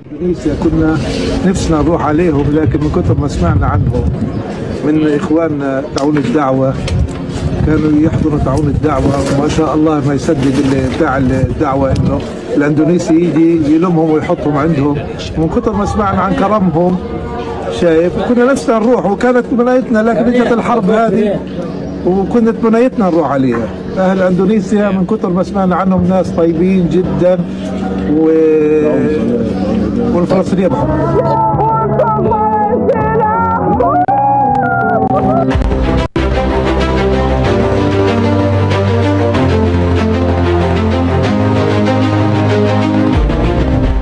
إندونيسيا كنا نفسنا نروح عليهم، لكن من كثر ما سمعنا عنهم من إخواننا تعاون الدعوة كانوا يحضروا تعاون الدعوة، وما شاء الله ما يصدق اللي بتاع الدعوة إنه الأندونيسي يجي يلمهم ويحطهم عندهم، ومن كثر ما سمعنا عن كرمهم شايف كنا نفسنا نروح، وكانت منايتنا لكن اجت الحرب هذه وكنت منايتنا نروح عليها. أهل أندونيسيا من كثر ما سمعنا عنهم ناس طيبين جدا والفلسطينيين بحبهم.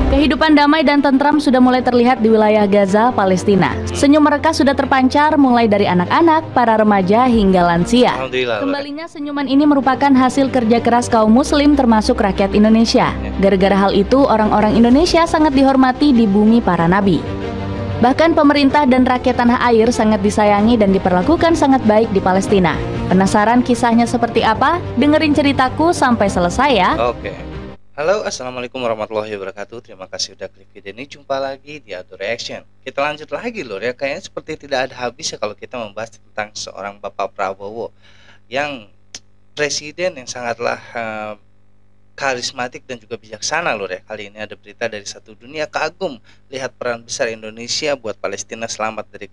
Kehidupan damai dan tentram sudah mulai terlihat di wilayah Gaza, Palestina. Senyum mereka sudah terpancar mulai dari anak-anak, para remaja hingga lansia. Kembalinya senyuman ini merupakan hasil kerja keras kaum muslim termasuk rakyat Indonesia. Gara-gara hal itu, orang-orang Indonesia sangat dihormati di bumi para nabi. Bahkan pemerintah dan rakyat tanah air sangat disayangi dan diperlakukan sangat baik di Palestina. Penasaran kisahnya seperti apa? Dengerin ceritaku sampai selesai ya. Oke. Halo, assalamualaikum warahmatullahi wabarakatuh. Terima kasih udah klik video ini. Jumpa lagi di Ado Reaction. Kita lanjut lagi lur ya. Kayaknya seperti tidak ada habisnya kalau kita membahas tentang seorang Bapak Prabowo yang presiden yang sangatlah karismatik dan juga bijaksana lur ya. Kali ini ada berita dari satu dunia kagum lihat peran besar Indonesia buat Palestina selamat dari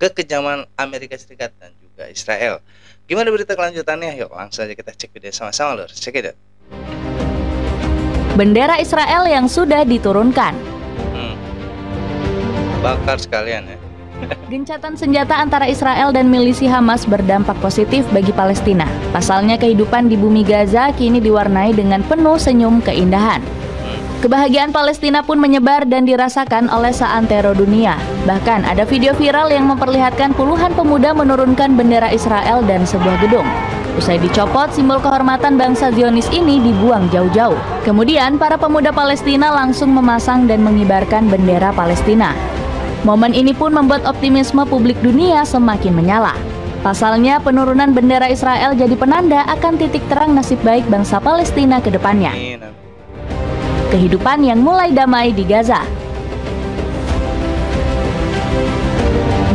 kekejaman Amerika Serikat dan juga Israel. Gimana berita kelanjutannya? Yuk langsung aja kita cek video sama-sama lur. Check it out. Bendera Israel yang sudah diturunkan. Bakar sekalian ya. Gencatan senjata antara Israel dan milisi Hamas berdampak positif bagi Palestina. Pasalnya kehidupan di bumi Gaza kini diwarnai dengan penuh senyum keindahan. Kebahagiaan Palestina pun menyebar dan dirasakan oleh seantero dunia. Bahkan ada video viral yang memperlihatkan puluhan pemuda menurunkan bendera Israel dan sebuah gedung. Usai dicopot, simbol kehormatan bangsa Zionis ini dibuang jauh-jauh. Kemudian, para pemuda Palestina langsung memasang dan mengibarkan bendera Palestina. Momen ini pun membuat optimisme publik dunia semakin menyala. Pasalnya, penurunan bendera Israel jadi penanda akan titik terang nasib baik bangsa Palestina ke depannya. Kehidupan yang mulai damai di Gaza.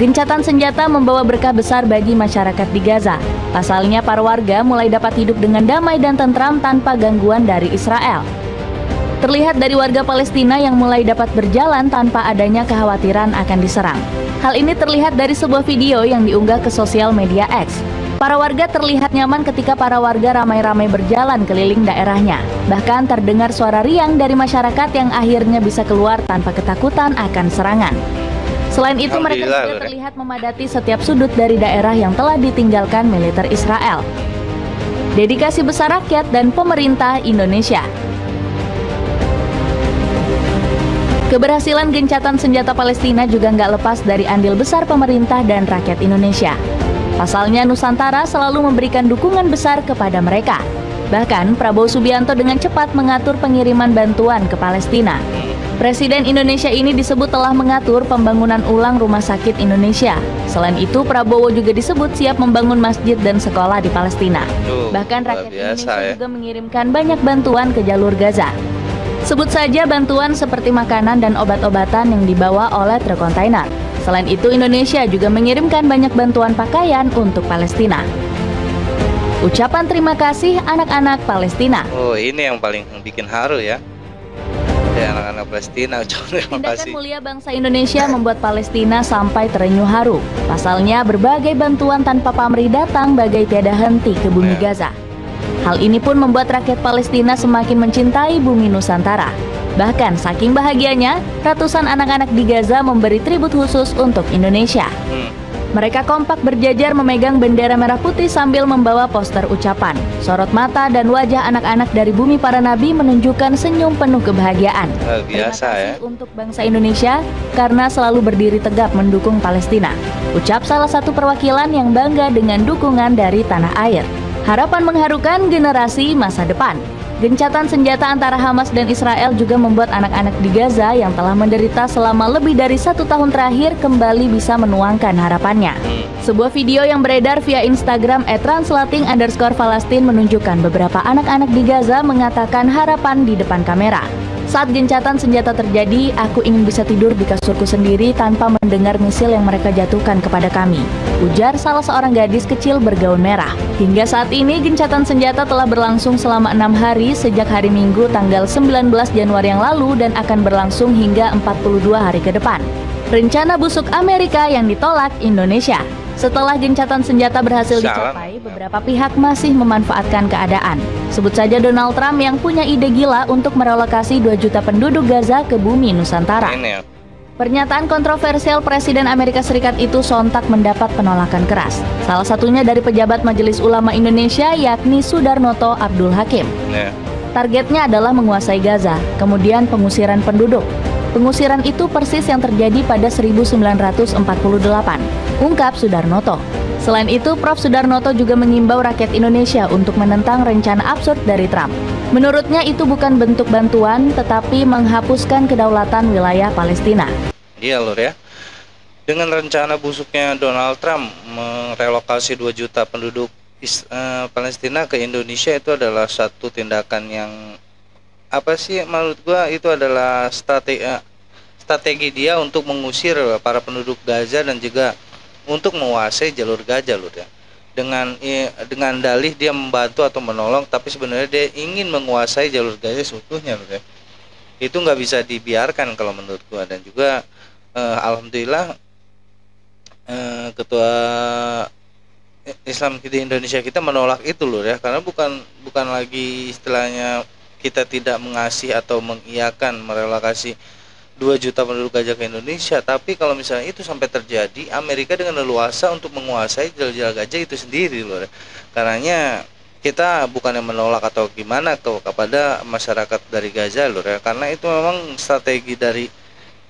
Gencatan senjata membawa berkah besar bagi masyarakat di Gaza. Pasalnya para warga mulai dapat hidup dengan damai dan tentram tanpa gangguan dari Israel. Terlihat dari warga Palestina yang mulai dapat berjalan tanpa adanya kekhawatiran akan diserang. Hal ini terlihat dari sebuah video yang diunggah ke sosial media X. Para warga terlihat nyaman ketika para warga ramai-ramai berjalan keliling daerahnya. Bahkan terdengar suara riang dari masyarakat yang akhirnya bisa keluar tanpa ketakutan akan serangan. Selain itu mereka juga terlihat memadati setiap sudut dari daerah yang telah ditinggalkan militer Israel. Dedikasi besar rakyat dan pemerintah Indonesia. Keberhasilan gencatan senjata Palestina juga nggak lepas dari andil besar pemerintah dan rakyat Indonesia. Pasalnya Nusantara selalu memberikan dukungan besar kepada mereka. Bahkan Prabowo Subianto dengan cepat mengatur pengiriman bantuan ke Palestina. Presiden Indonesia ini disebut telah mengatur pembangunan ulang rumah sakit Indonesia. Selain itu, Prabowo juga disebut siap membangun masjid dan sekolah di Palestina. Bahkan rakyat Indonesia juga mengirimkan banyak bantuan ke jalur Gaza. Sebut saja bantuan seperti makanan dan obat-obatan yang dibawa oleh truk kontainer. Selain itu, Indonesia juga mengirimkan banyak bantuan pakaian untuk Palestina. Ucapan terima kasih anak-anak Palestina. Oh, ini yang paling bikin haru ya. Anak-anak Palestina, terima kasih. Tindakan mulia bangsa Indonesia membuat Palestina sampai terenyuh haru. Pasalnya berbagai bantuan tanpa pamrih datang bagai tiada henti ke bumi Gaza. Hal ini pun membuat rakyat Palestina semakin mencintai bumi Nusantara. Bahkan saking bahagianya, ratusan anak-anak di Gaza memberi tribut khusus untuk Indonesia. Mereka kompak berjajar memegang bendera merah putih sambil membawa poster ucapan. Sorot mata dan wajah anak-anak dari bumi para nabi menunjukkan senyum penuh kebahagiaan. Terima kasih untuk bangsa Indonesia karena selalu berdiri tegap mendukung Palestina. Ucap salah satu perwakilan yang bangga dengan dukungan dari tanah air. Harapan mengharukan generasi masa depan. Gencatan senjata antara Hamas dan Israel juga membuat anak-anak di Gaza yang telah menderita selama lebih dari 1 tahun terakhir kembali bisa menuangkan harapannya. Sebuah video yang beredar via Instagram @translating_Palestine menunjukkan beberapa anak-anak di Gaza mengatakan harapan di depan kamera. Saat gencatan senjata terjadi, aku ingin bisa tidur di kasurku sendiri tanpa mendengar misil yang mereka jatuhkan kepada kami, ujar salah seorang gadis kecil bergaun merah. Hingga saat ini, gencatan senjata telah berlangsung selama 6 hari sejak hari Minggu tanggal 19 Januari yang lalu dan akan berlangsung hingga 42 hari ke depan. Rencana busuk Amerika yang ditolak Indonesia. Setelah gencatan senjata berhasil dicapai, beberapa pihak masih memanfaatkan keadaan. Sebut saja Donald Trump yang punya ide gila untuk merelokasi 2 juta penduduk Gaza ke bumi Nusantara. Pernyataan kontroversial Presiden Amerika Serikat itu sontak mendapat penolakan keras. Salah satunya dari pejabat Majelis Ulama Indonesia yakni Sudarnoto Abdul Hakim. Targetnya adalah menguasai Gaza, kemudian pengusiran penduduk. Pengusiran itu persis yang terjadi pada 1948, ungkap Sudarnoto. Selain itu, Prof. Sudarnoto juga mengimbau rakyat Indonesia untuk menentang rencana absurd dari Trump. Menurutnya itu bukan bentuk bantuan, tetapi menghapuskan kedaulatan wilayah Palestina. Iya lur ya, dengan rencana busuknya Donald Trump merelokasi 2 juta penduduk Palestina ke Indonesia itu adalah satu tindakan yang menurut gua itu adalah strategi dia untuk mengusir para penduduk Gaza dan juga untuk menguasai jalur Gaza lur ya. Dengan dalih dia membantu atau menolong, tapi sebenarnya dia ingin menguasai jalur Gaza seutuhnya lur ya. Itu nggak bisa dibiarkan kalau menurut gua. Dan juga alhamdulillah ketua Islam di Indonesia kita menolak itu lur ya, karena bukan lagi istilahnya kita tidak mengasihi atau mengiyakan merelokasi 2 juta penduduk Gaza ke Indonesia, tapi kalau misalnya itu sampai terjadi, Amerika dengan leluasa untuk menguasai jalur Gaza itu sendiri loh. Karenanya kita bukan yang menolak atau gimana kepada masyarakat dari Gaza loh ya, karena itu memang strategi dari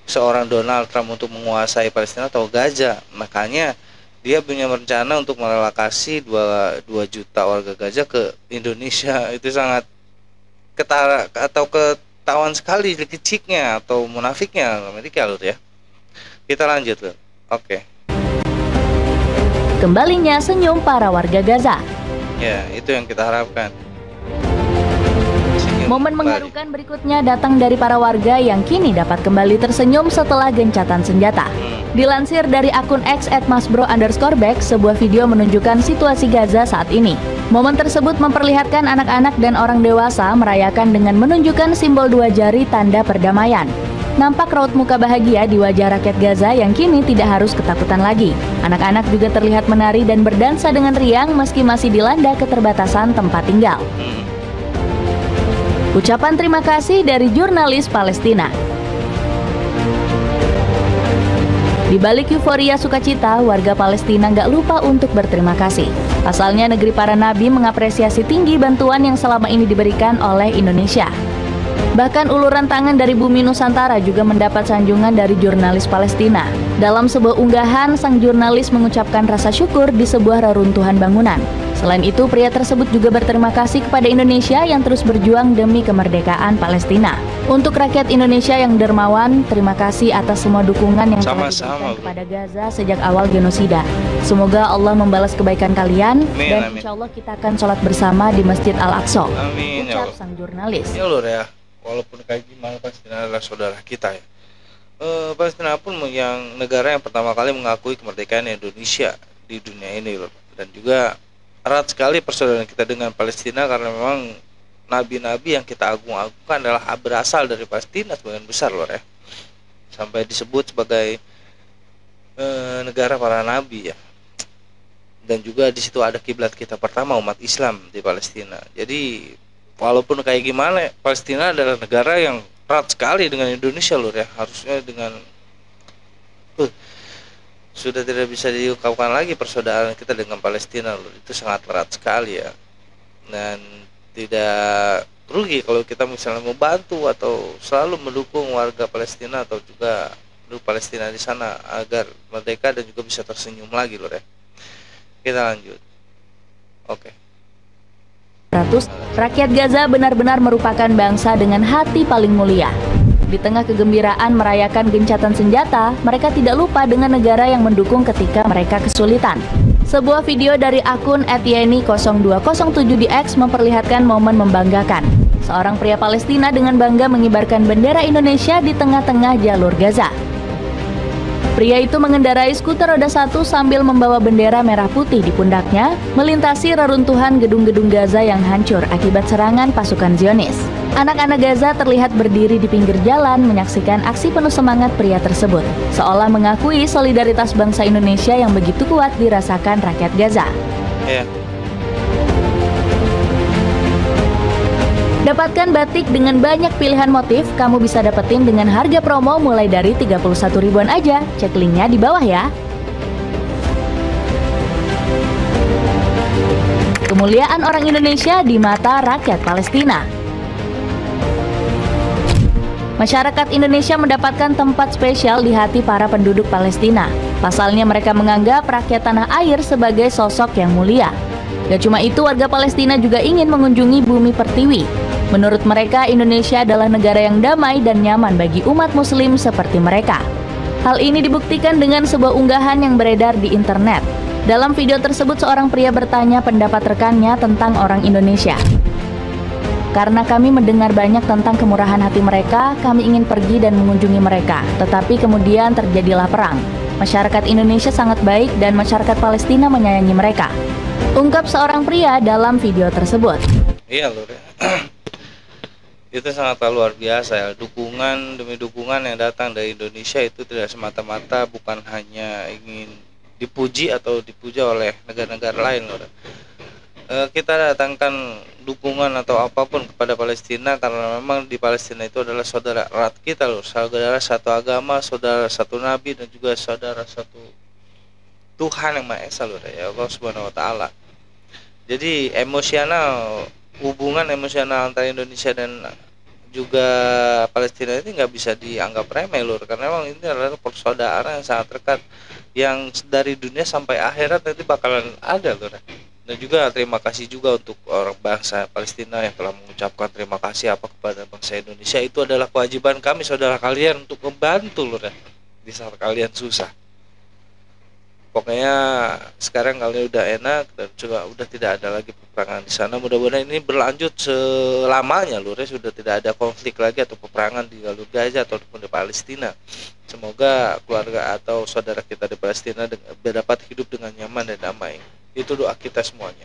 seorang Donald Trump untuk menguasai Palestina atau Gaza. Makanya dia punya rencana untuk merelokasi 2 juta warga Gaza ke Indonesia. Itu sangat ketahuan sekali keciknya atau munafiknya Amerika lur ya. Kita lanjut lur. Oke. Kembalinya senyum para warga Gaza. Ya, itu yang kita harapkan. Momen mengharukan berikutnya datang dari para warga yang kini dapat kembali tersenyum setelah gencatan senjata. Dilansir dari akun X @masbro_back, sebuah video menunjukkan situasi Gaza saat ini. Momen tersebut memperlihatkan anak-anak dan orang dewasa merayakan dengan menunjukkan simbol 2 jari tanda perdamaian. Nampak raut muka bahagia di wajah rakyat Gaza yang kini tidak harus ketakutan lagi. Anak-anak juga terlihat menari dan berdansa dengan riang meski masih dilanda keterbatasan tempat tinggal. Ucapan terima kasih dari jurnalis Palestina. Di balik euforia sukacita, warga Palestina nggak lupa untuk berterima kasih. Pasalnya negeri para nabi mengapresiasi tinggi bantuan yang selama ini diberikan oleh Indonesia. Bahkan uluran tangan dari bumi Nusantara juga mendapat sanjungan dari jurnalis Palestina. Dalam sebuah unggahan, sang jurnalis mengucapkan rasa syukur di sebuah reruntuhan bangunan. Selain itu, pria tersebut juga berterima kasih kepada Indonesia yang terus berjuang demi kemerdekaan Palestina. Untuk rakyat Indonesia yang dermawan, terima kasih atas semua dukungan yang telah diberikan kepada Gaza sejak awal genosida. Semoga Allah membalas kebaikan kalian, dan insya Allah kita akan sholat bersama di Masjid Al-Aqsa. Ucap sang jurnalis. Ya lur ya, walaupun kayak gimana Palestina adalah saudara kita ya. Palestina pun yang negara yang pertama kali mengakui kemerdekaan Indonesia di dunia ini lur. Dan juga erat sekali persaudaraan kita dengan Palestina karena memang nabi-nabi yang kita agung-agungkan adalah berasal dari Palestina sebagian besar loh ya. Sampai disebut sebagai negara para nabi ya. Dan juga di situ ada kiblat kita pertama umat Islam di Palestina. Jadi walaupun kayak gimana, Palestina adalah negara yang erat sekali dengan Indonesia loh ya. Harusnya dengan sudah tidak bisa diungkapkan lagi persaudaraan kita dengan Palestina loh. Itu sangat erat sekali ya. Dan tidak rugi kalau kita misalnya membantu atau selalu mendukung warga Palestina atau juga penduduk Palestina di sana agar merdeka dan juga bisa tersenyum lagi loh ya. Kita lanjut. Oke. Rakyat Gaza benar-benar merupakan bangsa dengan hati paling mulia. Di tengah kegembiraan merayakan gencatan senjata, mereka tidak lupa dengan negara yang mendukung ketika mereka kesulitan. Sebuah video dari akun @yeni0207 di X memperlihatkan momen membanggakan. Seorang pria Palestina dengan bangga mengibarkan bendera Indonesia di tengah-tengah jalur Gaza. Pria itu mengendarai skuter roda 1 sambil membawa bendera merah putih di pundaknya, melintasi reruntuhan gedung-gedung Gaza yang hancur akibat serangan pasukan Zionis. Anak-anak Gaza terlihat berdiri di pinggir jalan menyaksikan aksi penuh semangat pria tersebut, seolah mengakui solidaritas bangsa Indonesia yang begitu kuat dirasakan rakyat Gaza. Dapatkan batik dengan banyak pilihan motif, kamu bisa dapetin dengan harga promo mulai dari 31 ribuan aja. Cek linknya di bawah ya. Kemuliaan orang Indonesia di mata rakyat Palestina. Masyarakat Indonesia mendapatkan tempat spesial di hati para penduduk Palestina. Pasalnya mereka menganggap rakyat tanah air sebagai sosok yang mulia. Gak cuma itu, warga Palestina juga ingin mengunjungi bumi pertiwi. Menurut mereka, Indonesia adalah negara yang damai dan nyaman bagi umat muslim seperti mereka. Hal ini dibuktikan dengan sebuah unggahan yang beredar di internet. Dalam video tersebut, seorang pria bertanya pendapat rekannya tentang orang Indonesia. Karena kami mendengar banyak tentang kemurahan hati mereka, kami ingin pergi dan mengunjungi mereka. Tetapi kemudian terjadilah perang. Masyarakat Indonesia sangat baik dan masyarakat Palestina menyayangi mereka. Ungkap seorang pria dalam video tersebut. Iya lur ya. Itu sangat luar biasa ya. Dukungan demi dukungan yang datang dari Indonesia itu tidak semata-mata bukan hanya ingin dipuji atau dipuja oleh negara-negara lain loh. Kita datangkan dukungan atau apapun kepada Palestina karena memang di Palestina itu adalah saudara erat kita loh, saudara satu agama, saudara satu nabi, dan juga saudara satu Tuhan yang Maha Esa loh ya, Allah Subhanahu wa taala. Jadi hubungan emosional antara Indonesia dan juga Palestina ini nggak bisa dianggap remeh lur, karena memang ini adalah persaudaraan yang sangat dekat yang dari dunia sampai akhirat nanti bakalan ada lur. Dan juga terima kasih juga untuk orang bangsa Palestina yang telah mengucapkan terima kasih kepada bangsa Indonesia. Itu adalah kewajiban kami saudara kalian untuk membantu lur ya, di saat kalian susah. Pokoknya sekarang kalian udah enak dan juga udah tidak ada lagi peperangan di sana. Mudah-mudahan ini berlanjut selamanya lur ya, sudah tidak ada konflik lagi atau peperangan di jalur Gaza ataupun di Palestina. Semoga keluarga atau saudara kita di Palestina dapat hidup dengan nyaman dan damai. Itu doa kita semuanya.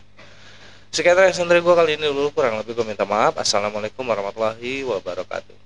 Sekian yang sendiri gue kali ini dulu, kurang lebih gue minta maaf. Assalamualaikum warahmatullahi wabarakatuh.